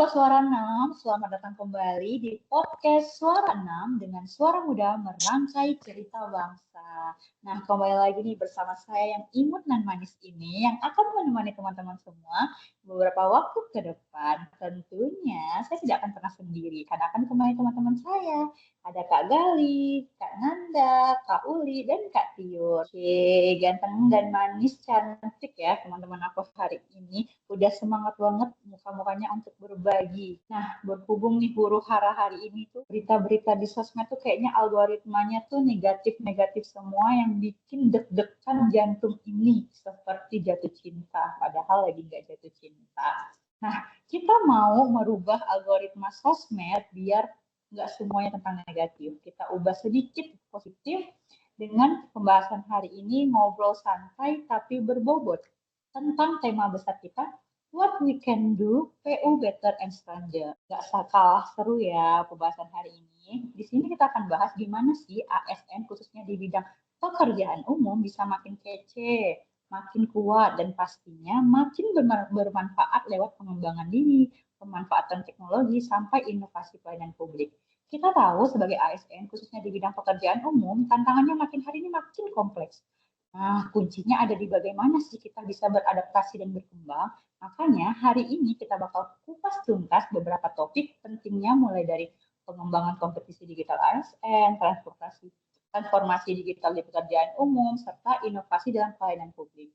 Sobat Suara 6, selamat datang kembali di podcast Suara 6 dengan suara muda merangkai cerita bangsa. Nah, kembali lagi nih bersama saya yang imut dan manis ini yang akan menemani teman-teman semua beberapa waktu ke depan. Tentunya saya tidak akan pernah sendiri karena akan ditemani teman-teman saya. Ada Kak Gali, Kak Nanda, Kak Uli, dan Kak Tiur. Oke, ganteng dan manis cantik ya teman-teman aku hari ini. Udah semangat banget muka-mukanya untuk berbagi. Nah, berhubung nih huru hara hari ini tuh berita-berita di sosmed tuh kayaknya algoritmanya tuh negatif-negatif semua yang bikin deg-degan jantung ini seperti jatuh cinta. Padahal lagi nggak jatuh cinta. Nah, kita mau merubah algoritma sosmed biar nggak semuanya tentang negatif. Kita ubah sedikit positif dengan pembahasan hari ini ngobrol santai tapi berbobot tentang tema besar kita, What We Can Do, PU Better and Stronger. Gak kalah seru ya pembahasan hari ini. Di sini kita akan bahas gimana sih ASN khususnya di bidang pekerjaan umum bisa makin kece, makin kuat, dan pastinya makin bermanfaat lewat pengembangan diri, pemanfaatan teknologi, sampai inovasi pelayanan publik. Kita tahu sebagai ASN, khususnya di bidang pekerjaan umum, tantangannya makin hari ini makin kompleks. Nah, kuncinya ada di bagaimana sih kita bisa beradaptasi dan berkembang. Makanya hari ini kita bakal kupas tuntas beberapa topik pentingnya mulai dari pengembangan kompetisi digital ASN, transformasi digital di pekerjaan umum, serta inovasi dalam pelayanan publik.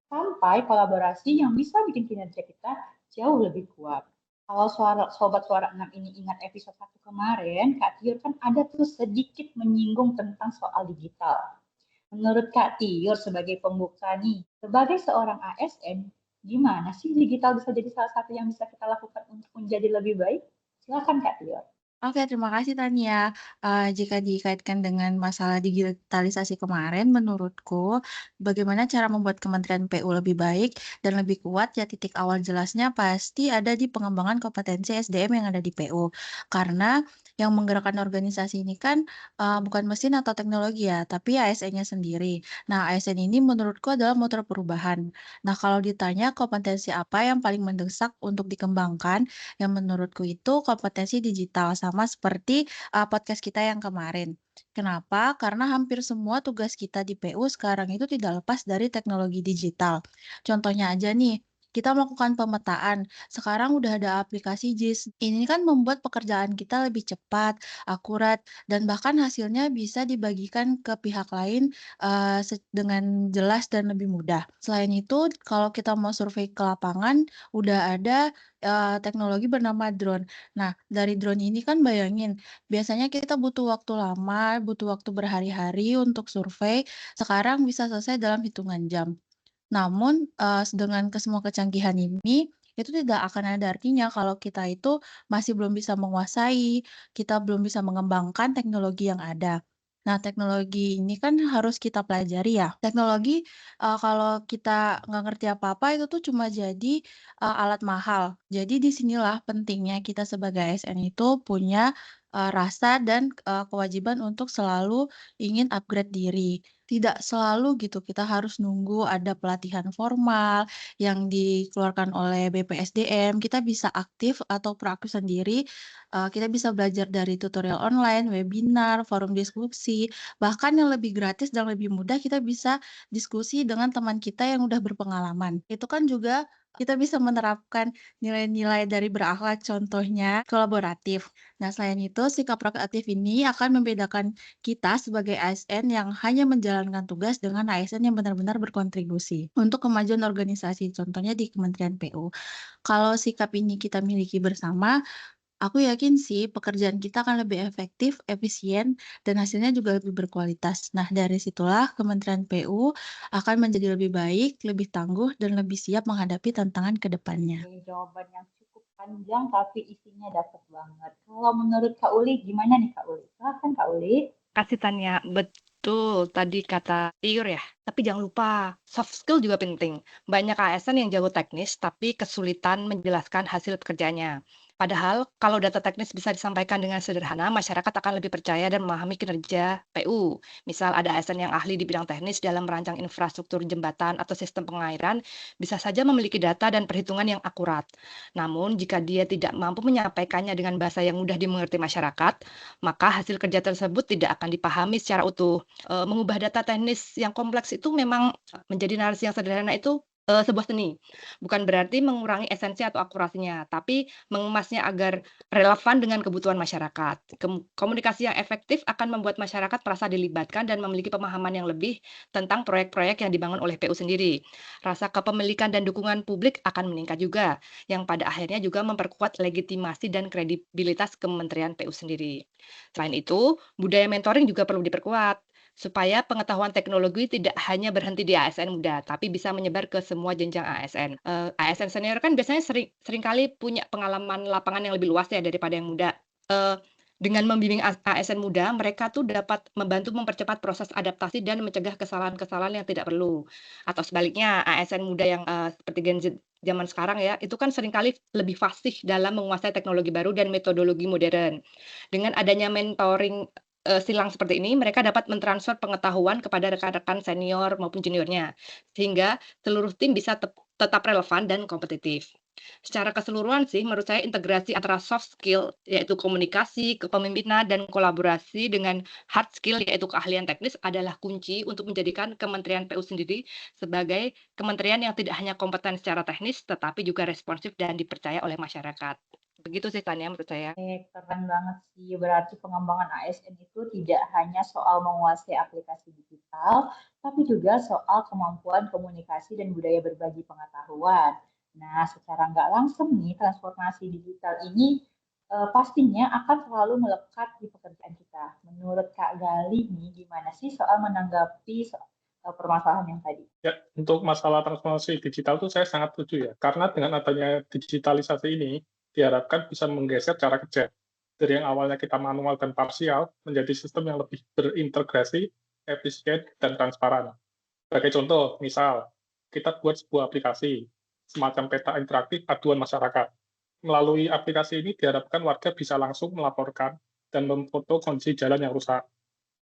Sampai kolaborasi yang bisa bikin kinerja kita jauh lebih kuat. Kalau Sobat Suara 6 ini ingat episode 1 kemarin, Kak Tiur kan ada tuh sedikit menyinggung tentang soal digital. Menurut Kak Tiur sebagai pembuka nih, sebagai seorang ASN, gimana sih digital bisa jadi salah satu yang bisa kita lakukan untuk menjadi lebih baik? Silakan Kak Tiur. Oke, terima kasih Tania. Jika dikaitkan dengan masalah digitalisasi kemarin, menurutku bagaimana cara membuat Kementerian PU lebih baik dan lebih kuat, ya titik awal jelasnya pasti ada di pengembangan kompetensi SDM yang ada di PU. Karena yang menggerakkan organisasi ini kan bukan mesin atau teknologi ya, tapi ASN-nya sendiri. Nah, ASN ini menurutku adalah motor perubahan. Nah, kalau ditanya kompetensi apa yang paling mendesak untuk dikembangkan, yang menurutku itu kompetensi digital, sama seperti, podcast kita yang kemarin. Kenapa? Karena hampir semua tugas kita di PU sekarang itu tidak lepas dari teknologi digital. Contohnya aja nih, kita melakukan pemetaan, sekarang udah ada aplikasi JIS. Ini kan membuat pekerjaan kita lebih cepat, akurat, dan bahkan hasilnya bisa dibagikan ke pihak lain, dengan jelas dan lebih mudah. Selain itu, kalau kita mau survei ke lapangan, udah ada teknologi bernama drone. Nah, dari drone ini kan bayangin, biasanya kita butuh waktu lama, butuh waktu berhari-hari untuk survei, sekarang bisa selesai dalam hitungan jam. Namun, dengan semua kecanggihan ini, itu tidak akan ada artinya kalau kita itu masih belum bisa menguasai, kita belum bisa mengembangkan teknologi yang ada. Nah, teknologi ini kan harus kita pelajari ya. Teknologi, kalau kita nggak ngerti apa-apa itu tuh cuma jadi, alat mahal. Jadi disinilah pentingnya kita sebagai ASN itu punya, rasa dan, kewajiban untuk selalu ingin upgrade diri. Tidak selalu gitu kita harus nunggu ada pelatihan formal yang dikeluarkan oleh BPSDM, kita bisa aktif atau proaktif sendiri, kita bisa belajar dari tutorial online, webinar, forum diskusi, bahkan yang lebih gratis dan lebih mudah kita bisa diskusi dengan teman kita yang udah berpengalaman. Itu kan juga kita bisa menerapkan nilai-nilai dari berakhlak, contohnya kolaboratif. Nah, selain itu sikap proaktif ini akan membedakan kita sebagai ASN yang hanya menjalankan tugas dengan ASN yang benar-benar berkontribusi untuk kemajuan organisasi, contohnya di Kementerian PU. Kalau sikap ini kita miliki bersama, aku yakin sih pekerjaan kita akan lebih efektif, efisien, dan hasilnya juga lebih berkualitas. Nah, dari situlah Kementerian PU akan menjadi lebih baik, lebih tangguh, dan lebih siap menghadapi tantangan ke depannya. Oke, jawaban yang cukup panjang tapi isinya dapat banget. Kalau menurut Kak Uli, gimana nih Kak Uli? Silakan Kak Uli. Kasih Tanya, betul tadi kata Tiur ya. Tapi jangan lupa, soft skill juga penting. Banyak ASN yang jago teknis tapi kesulitan menjelaskan hasil pekerjaannya. Padahal kalau data teknis bisa disampaikan dengan sederhana, masyarakat akan lebih percaya dan memahami kinerja PU. Misal ada ASN yang ahli di bidang teknis dalam merancang infrastruktur jembatan atau sistem pengairan, bisa saja memiliki data dan perhitungan yang akurat. Namun, jika dia tidak mampu menyampaikannya dengan bahasa yang mudah dimengerti masyarakat, maka hasil kerja tersebut tidak akan dipahami secara utuh. Mengubah data teknis yang kompleks itu memang menjadi narasi yang sederhana itu sebuah seni. Bukan berarti mengurangi esensi atau akurasinya, tapi mengemasnya agar relevan dengan kebutuhan masyarakat. Komunikasi yang efektif akan membuat masyarakat merasa dilibatkan dan memiliki pemahaman yang lebih tentang proyek-proyek yang dibangun oleh PU sendiri. Rasa kepemilikan dan dukungan publik akan meningkat juga, yang pada akhirnya juga memperkuat legitimasi dan kredibilitas Kementerian PU sendiri. Selain itu, budaya mentoring juga perlu diperkuat supaya pengetahuan teknologi tidak hanya berhenti di ASN muda, tapi bisa menyebar ke semua jenjang ASN. ASN senior kan biasanya seringkali punya pengalaman lapangan yang lebih luas ya daripada yang muda. Eee, dengan membimbing ASN muda, mereka tuh dapat membantu mempercepat proses adaptasi dan mencegah kesalahan-kesalahan yang tidak perlu. Atau sebaliknya, ASN muda yang, seperti Gen Z zaman sekarang ya, itu kan seringkali lebih fasih dalam menguasai teknologi baru dan metodologi modern. Dengan adanya mentoring silang seperti ini, mereka dapat mentransfer pengetahuan kepada rekan-rekan senior maupun juniornya, sehingga seluruh tim bisa tetap relevan dan kompetitif. Secara keseluruhan sih, menurut saya integrasi antara soft skill, yaitu komunikasi, kepemimpinan, dan kolaborasi dengan hard skill, yaitu keahlian teknis, adalah kunci untuk menjadikan Kementerian PU sendiri sebagai kementerian yang tidak hanya kompeten secara teknis, tetapi juga responsif dan dipercaya oleh masyarakat. Begitu sih Tania menurut saya. Keren banget sih. Berarti pengembangan ASN itu tidak hanya soal menguasai aplikasi digital, tapi juga soal kemampuan komunikasi dan budaya berbagi pengetahuan. Nah, secara nggak langsung nih, transformasi digital ini pastinya akan selalu melekat di pekerjaan kita. Menurut Kak Gali nih, gimana sih soal menanggapi permasalahan yang tadi? Ya, untuk masalah transformasi digital itu saya sangat setuju ya, karena dengan adanya digitalisasi ini diharapkan bisa menggeser cara kerja dari yang awalnya kita manual dan parsial menjadi sistem yang lebih berintegrasi, efisien, dan transparan. Sebagai contoh, misal kita buat sebuah aplikasi semacam peta interaktif aduan masyarakat. Melalui aplikasi ini diharapkan warga bisa langsung melaporkan dan memfoto kondisi jalan yang rusak.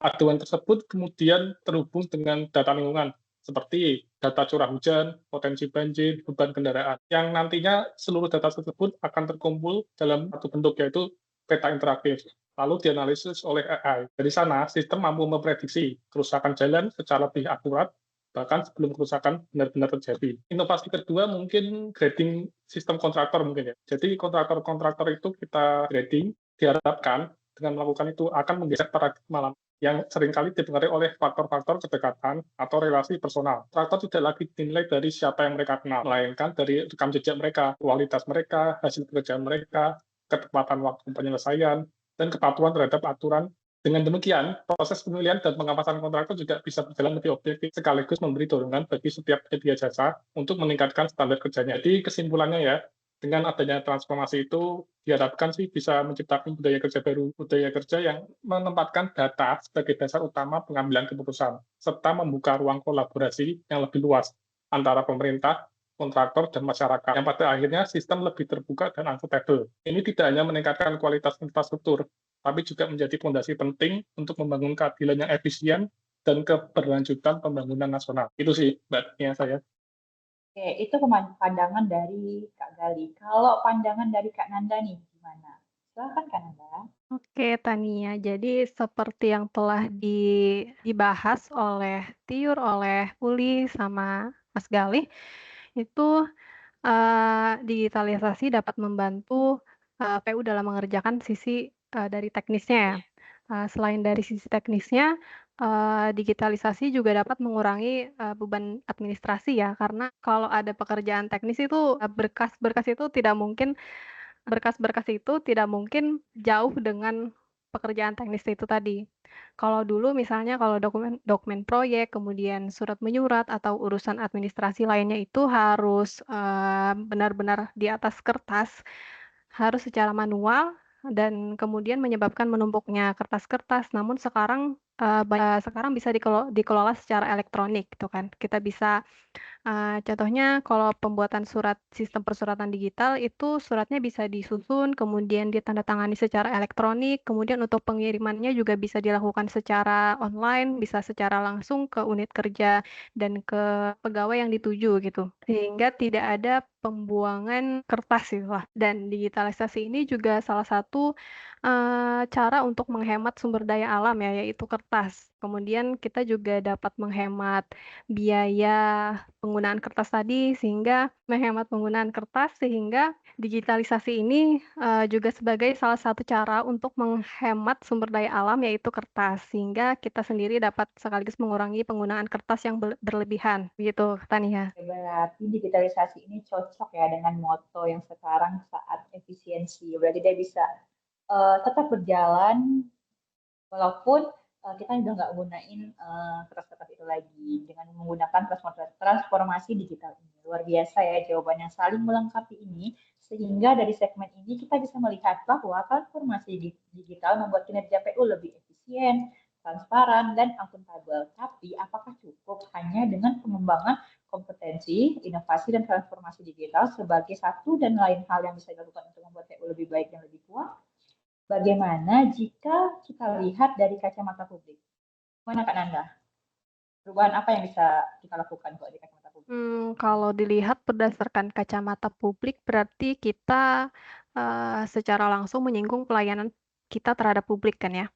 Aduan tersebut kemudian terhubung dengan data lingkungan, seperti data curah hujan, potensi banjir, beban kendaraan, yang nantinya seluruh data tersebut akan terkumpul dalam satu bentuk, yaitu peta interaktif, lalu dianalisis oleh AI. Dari sana, sistem mampu memprediksi kerusakan jalan secara lebih akurat, bahkan sebelum kerusakan benar-benar terjadi. Inovasi kedua mungkin grading sistem kontraktor mungkin ya. Jadi kontraktor-kontraktor itu kita grading, diharapkan dengan melakukan itu akan menggeser paradigma yang seringkali dipengaruhi oleh faktor-faktor kedekatan atau relasi personal. Kontraktor tidak lagi dinilai dari siapa yang mereka kenal, melainkan dari rekam jejak mereka, kualitas mereka, hasil pekerjaan mereka, ketepatan waktu penyelesaian, dan kepatuhan terhadap aturan. Dengan demikian, proses pemilihan dan pengawasan kontraktor juga bisa berjalan lebih objektif, sekaligus memberi dorongan bagi setiap penyedia jasa untuk meningkatkan standar kerjanya. Jadi kesimpulannya ya, dengan adanya transformasi itu diharapkan sih bisa menciptakan budaya kerja baru, budaya kerja yang menempatkan data sebagai dasar utama pengambilan keputusan, serta membuka ruang kolaborasi yang lebih luas antara pemerintah, kontraktor, dan masyarakat, yang pada akhirnya sistem lebih terbuka dan akuntabel. Ini tidak hanya meningkatkan kualitas infrastruktur, tapi juga menjadi fondasi penting untuk membangun keadilan yang efisien dan keberlanjutan pembangunan nasional. Itu sih, Mbak Nia, saya. Oke, itu pandangan dari Kak Gali. Kalau pandangan dari Kak Nanda nih, gimana? Silahkan Kak Nanda. Oke, Tania. Jadi seperti yang telah dibahas oleh Tiur, oleh Uli, sama Mas Galih, itu digitalisasi dapat membantu PU dalam mengerjakan sisi dari teknisnya ya. Selain dari sisi teknisnya, digitalisasi juga dapat mengurangi beban administrasi ya, karena kalau ada pekerjaan teknis itu berkas-berkas itu tidak mungkin jauh dengan pekerjaan teknis itu tadi. Kalau dulu misalnya kalau dokumen proyek, kemudian surat menyurat atau urusan administrasi lainnya itu harus benar-benar di atas kertas, harus secara manual dan kemudian menyebabkan menumpuknya kertas-kertas. Namun sekarang sekarang bisa dikelola secara elektronik gitu kan. Kita bisa contohnya kalau pembuatan sistem persuratan digital itu suratnya bisa disusun, kemudian ditandatangani secara elektronik, kemudian untuk pengirimannya juga bisa dilakukan secara online, bisa secara langsung ke unit kerja dan ke pegawai yang dituju gitu. Sehingga tidak ada pembuangan kertas gitu lah. Dan digitalisasi ini juga salah satu cara untuk menghemat sumber daya alam ya, yaitu kertas. Kemudian kita juga dapat menghemat biaya penggunaan kertas tadi, sehingga menghemat penggunaan kertas, sehingga digitalisasi ini, juga sebagai salah satu cara untuk menghemat sumber daya alam, yaitu kertas, sehingga kita sendiri dapat sekaligus mengurangi penggunaan kertas yang berlebihan, begitu Tania. Berarti digitalisasi ini cocok ya dengan moto yang sekarang saat efisiensi. Berarti dia bisa tetap berjalan walaupun kita udah nggak gunain kertas-kertas itu lagi dengan menggunakan transformasi digital ini. Luar biasa ya jawabannya saling melengkapi ini, sehingga dari segmen ini kita bisa melihat bahwa transformasi digital membuat kinerja PU lebih efisien, transparan, dan akuntabel. Tapi apakah cukup hanya dengan pengembangan kompetensi, inovasi, dan transformasi digital sebagai satu dan lain hal yang bisa dilakukan untuk membuat PU lebih baik dan lebih kuat? Bagaimana jika kita lihat dari kacamata publik? Mana Kak Nanda? Perubahan apa yang bisa kita lakukan kalau di kacamata publik? Kalau dilihat berdasarkan kacamata publik, berarti kita secara langsung menyinggung pelayanan kita terhadap publik kan ya,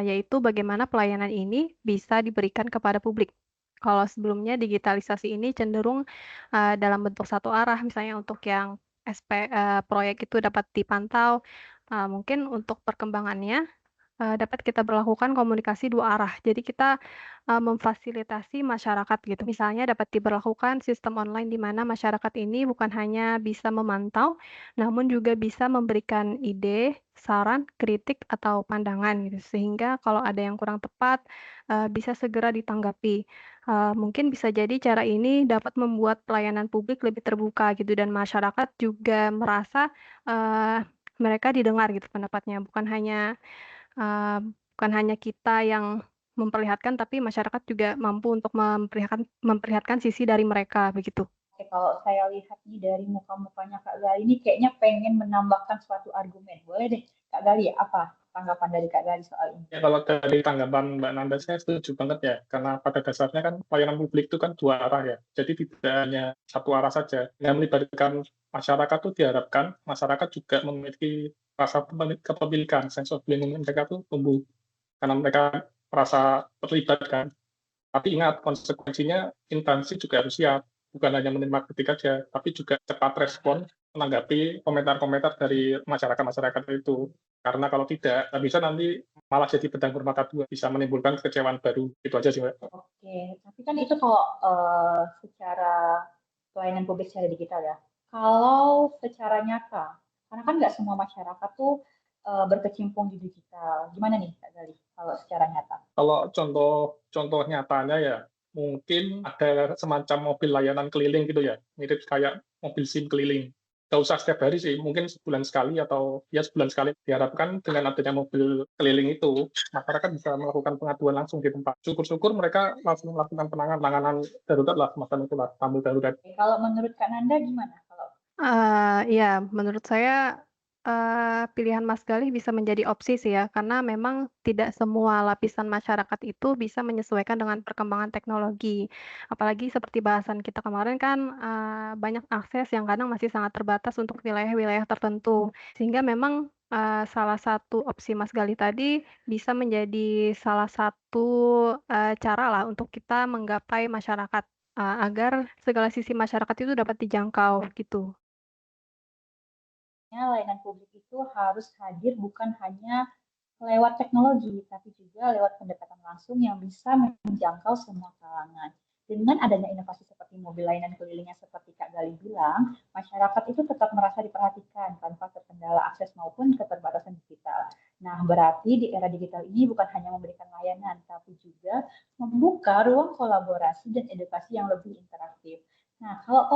yaitu bagaimana pelayanan ini bisa diberikan kepada publik. Kalau sebelumnya digitalisasi ini cenderung dalam bentuk satu arah, misalnya untuk yang proyek itu dapat dipantau, mungkin untuk perkembangannya dapat kita berlakukan komunikasi dua arah. Jadi kita memfasilitasi masyarakat gitu. Misalnya dapat diberlakukan sistem online di mana masyarakat ini bukan hanya bisa memantau, namun juga bisa memberikan ide, saran, kritik, atau pandangan gitu. Sehingga kalau ada yang kurang tepat, bisa segera ditanggapi. Mungkin bisa jadi cara ini dapat membuat pelayanan publik lebih terbuka gitu dan masyarakat juga merasa mereka didengar gitu pendapatnya, bukan hanya kita yang memperlihatkan, tapi masyarakat juga mampu untuk memperlihatkan sisi dari mereka, begitu. Oke, kalau saya lihat nih dari muka-mukanya Kak Gali ini kayaknya pengen menambahkan suatu argumen. Boleh deh, Kak Gali, apa tanggapan dari Kak Gali soal ini? Ya, kalau dari tanggapan Mbak Nanda, saya setuju banget ya, karena pada dasarnya kan pelayanan publik itu kan dua arah ya, jadi tidak hanya satu arah saja. Yang melibatkan masyarakat itu diharapkan masyarakat juga memiliki rasa kepemilikan, sense of belonging mereka tuh tumbuh, karena mereka merasa terlibat kan. Tapi ingat, konsekuensinya instansi juga harus siap, bukan hanya menerima kritik saja, tapi juga cepat respon menanggapi komentar-komentar dari masyarakat-masyarakat itu. Karena kalau tidak, bisa nanti malah jadi pedang bermata dua, bisa menimbulkan kekecewaan baru. Itu aja sih, Mbak. Oke, tapi kan itu kalau secara pelayanan publik secara digital ya. Kalau secara nyata, karena kan nggak semua masyarakat tuh berkecimpung di digital. Gimana nih Kak Gali kalau secara nyata? Kalau contoh nyatanya ya, mungkin ada semacam mobil layanan keliling gitu ya, mirip kayak mobil SIM keliling. Nggak usah setiap hari sih, mungkin sebulan sekali atau ya sebulan sekali. Diharapkan dengan adanya mobil keliling itu, masyarakat bisa melakukan pengaduan langsung di tempat. Syukur-syukur mereka langsung melakukan penanganan darurat lah, semacam itulah, tamu darurat. Oke, kalau menurut Kak Nanda gimana? Kalau Iya, menurut saya, pilihan Mas Galih bisa menjadi opsi sih ya, karena memang tidak semua lapisan masyarakat itu bisa menyesuaikan dengan perkembangan teknologi. Apalagi seperti bahasan kita kemarin kan, banyak akses yang kadang masih sangat terbatas untuk wilayah-wilayah tertentu. Sehingga memang, salah satu opsi Mas Galih tadi bisa menjadi salah satu, caralah untuk kita menggapai masyarakat, agar segala sisi masyarakat itu dapat dijangkau, gitu. layanan publik itu harus hadir bukan hanya lewat teknologi, tapi juga lewat pendekatan langsung yang bisa menjangkau semua kalangan. Dengan adanya inovasi seperti mobil layanan kelilingnya seperti Kak Gali bilang, masyarakat itu tetap merasa diperhatikan tanpa terkendala akses maupun keterbatasan digital. Nah, berarti di era digital ini bukan hanya memberikan layanan, tapi juga membuka ruang kolaborasi dan edukasi yang lebih interaktif. Nah, kalau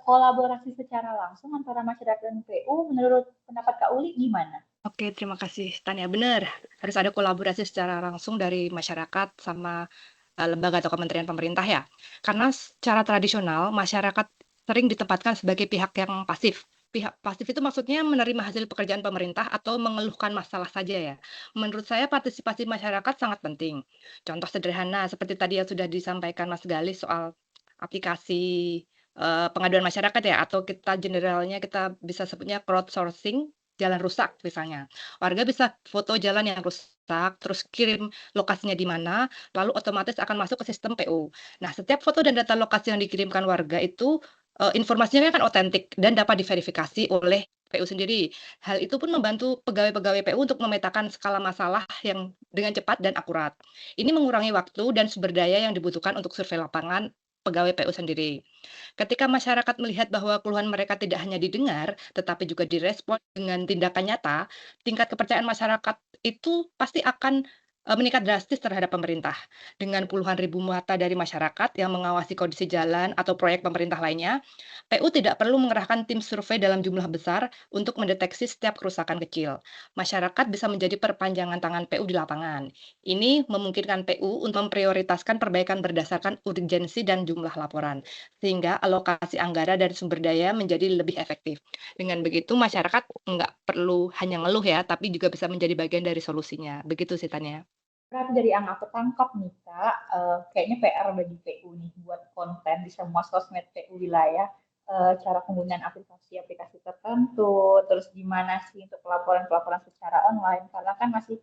kolaborasi secara langsung antara masyarakat dan PU, menurut pendapat Kak Uli gimana? Oke, terima kasih Tania. Benar, Harus ada kolaborasi secara langsung dari masyarakat sama lembaga atau kementerian pemerintah ya. Karena secara tradisional masyarakat sering ditempatkan sebagai pihak yang pasif. Pihak pasif itu maksudnya menerima hasil pekerjaan pemerintah atau mengeluhkan masalah saja ya. Menurut saya partisipasi masyarakat sangat penting. Contoh sederhana seperti tadi yang sudah disampaikan Mas Galih soal aplikasi pengaduan masyarakat ya, atau kita generalnya kita bisa sebutnya crowdsourcing jalan rusak misalnya. Warga bisa foto jalan yang rusak, terus kirim lokasinya di mana, lalu otomatis akan masuk ke sistem PU. Nah, setiap foto dan data lokasi yang dikirimkan warga itu informasinya kan otentik dan dapat diverifikasi oleh PU sendiri. Hal itu pun membantu pegawai-pegawai PU untuk memetakan skala masalah yang dengan cepat dan akurat. Ini mengurangi waktu dan sumber daya yang dibutuhkan untuk survei lapangan pegawai PU sendiri. Ketika masyarakat melihat bahwa keluhan mereka tidak hanya didengar, tetapi juga direspon dengan tindakan nyata, tingkat kepercayaan masyarakat itu pasti akan meningkat drastis terhadap pemerintah. Dengan puluhan ribu mata dari masyarakat yang mengawasi kondisi jalan atau proyek pemerintah lainnya, PU tidak perlu mengerahkan tim survei dalam jumlah besar untuk mendeteksi setiap kerusakan kecil. Masyarakat bisa menjadi perpanjangan tangan PU di lapangan. Ini memungkinkan PU untuk memprioritaskan perbaikan berdasarkan urgensi dan jumlah laporan, sehingga alokasi anggaran dan sumber daya menjadi lebih efektif. Dengan begitu, masyarakat nggak perlu hanya ngeluh ya, tapi juga bisa menjadi bagian dari solusinya. Begitu sih, Tania. Berarti dari yang aku tangkap nih Kak, kayaknya PR bagi PU nih buat konten di semua sosmed PU wilayah, cara penggunaan aplikasi-aplikasi tertentu, terus gimana sih untuk pelaporan-pelaporan secara online, karena kan masih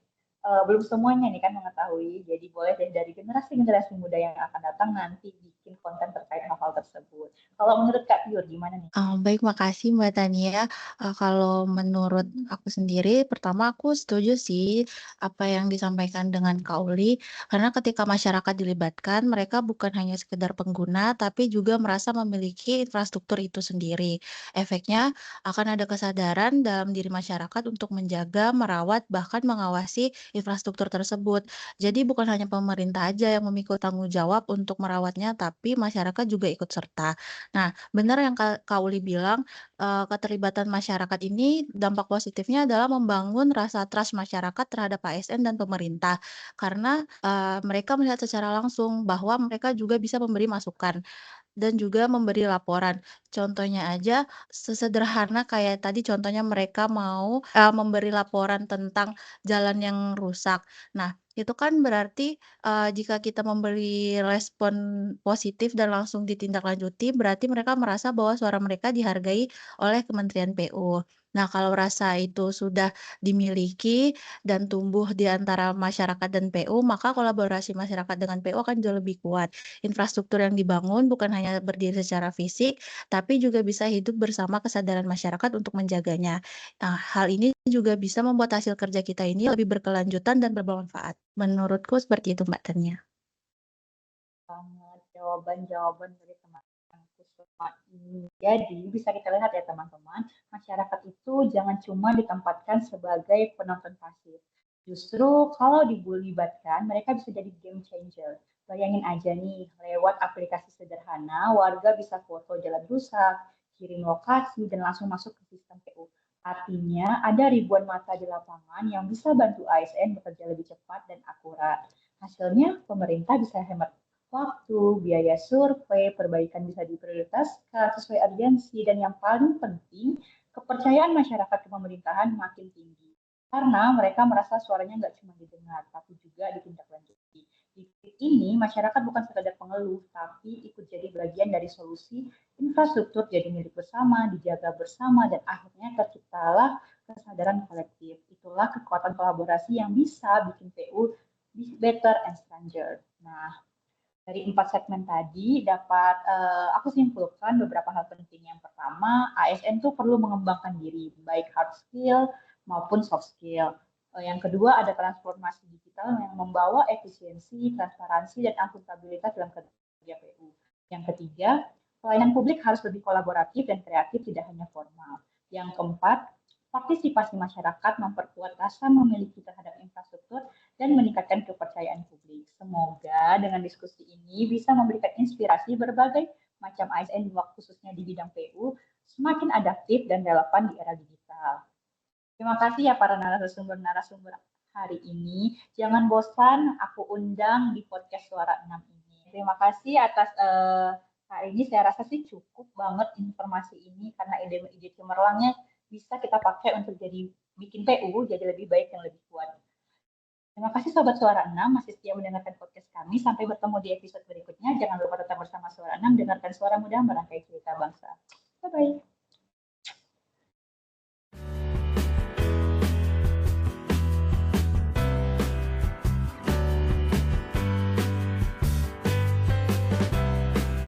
belum semuanya nih kan mengetahui, jadi boleh deh dari generasi-generasi muda yang akan datang nanti bikin konten terkait hal-hal tersebut. Kalau menurut Kak Piur gimana nih? Baik, makasih Mbak Tania. Kalau menurut aku sendiri, pertama aku setuju sih apa yang disampaikan dengan Kak Uli, karena ketika masyarakat dilibatkan, mereka bukan hanya sekedar pengguna, tapi juga merasa memiliki infrastruktur itu sendiri. Efeknya akan ada kesadaran dalam diri masyarakat untuk menjaga, merawat, bahkan mengawasi infrastruktur tersebut. Jadi bukan hanya pemerintah aja yang memikul tanggung jawab untuk merawatnya, tapi masyarakat juga ikut serta. Nah, benar yang Kak Uli bilang, keterlibatan masyarakat ini dampak positifnya adalah membangun rasa trust masyarakat terhadap ASN dan pemerintah. Karena, mereka melihat secara langsung bahwa mereka juga bisa memberi masukan dan juga memberi laporan. Contohnya aja sesederhana kayak tadi contohnya mereka mau, memberi laporan tentang jalan yang rusak. Nah, itu kan berarti, jika kita memberi respon positif dan langsung ditindaklanjuti, berarti mereka merasa bahwa suara mereka dihargai oleh Kementerian PU. Nah, kalau rasa itu sudah dimiliki dan tumbuh di antara masyarakat dan PU, maka kolaborasi masyarakat dengan PU akan jauh lebih kuat. Infrastruktur yang dibangun bukan hanya berdiri secara fisik, tapi juga bisa hidup bersama kesadaran masyarakat untuk menjaganya. Nah, hal ini juga bisa membuat hasil kerja kita ini lebih berkelanjutan dan bermanfaat. Menurutku seperti itu, Mbak Tania. Banget jawaban-jawaban dari teman-temanku semua ini. Jadi bisa kita lihat ya teman-teman, masyarakat itu jangan cuma ditempatkan sebagai penonton pasif. Justru kalau dilibatkan, mereka bisa jadi game changer. Bayangin aja nih, lewat aplikasi sederhana, warga bisa foto jalan rusak, kirim lokasi, dan langsung masuk ke sistem PU. Artinya, ada ribuan mata di lapangan yang bisa bantu ASN bekerja lebih cepat dan akurat. Hasilnya, pemerintah bisa hemat waktu, biaya survei, perbaikan bisa diprioritaskan sesuai urgensi, dan yang paling penting, kepercayaan masyarakat ke pemerintahan makin tinggi. Karena mereka merasa suaranya nggak cuma didengar, tapi juga ditindaklanjuti. Di titik ini, masyarakat bukan sekadar pengeluh, tapi ikut jadi bagian dari solusi infrastruktur jadi milik bersama, dijaga bersama, dan akhirnya terciptalah kesadaran kolektif. Itulah kekuatan kolaborasi yang bisa bikin PU better and stronger. Nah, dari 4 segmen tadi dapat aku simpulkan beberapa hal penting. Yang pertama, ASN tuh perlu mengembangkan diri, baik hard skill maupun soft skill. Yang kedua, ada transformasi digital yang membawa efisiensi, transparansi, dan akuntabilitas dalam kerja PU. Yang ketiga, pelayanan publik harus lebih kolaboratif dan kreatif, tidak hanya formal. Yang keempat, partisipasi masyarakat memperkuat rasa memiliki terhadap infrastruktur dan meningkatkan kepercayaan publik. Semoga dengan diskusi ini bisa memberikan inspirasi berbagai macam ASN khususnya di bidang PU semakin adaptif dan relevan di era digital. Terima kasih ya para narasumber-narasumber hari ini. Jangan bosan, aku undang di podcast Suara 6 ini. Terima kasih atas hari ini. Saya rasa sih cukup banget informasi ini karena ide-ide cemerlangnya bisa kita pakai untuk jadi bikin PU jadi lebih baik dan lebih kuat. Terima kasih Sobat Suara 6 masih setia mendengarkan podcast kami. Sampai bertemu di episode berikutnya. Jangan lupa tetap bersama Suara 6, dengarkan suara muda merangkai cerita bangsa. Bye-bye.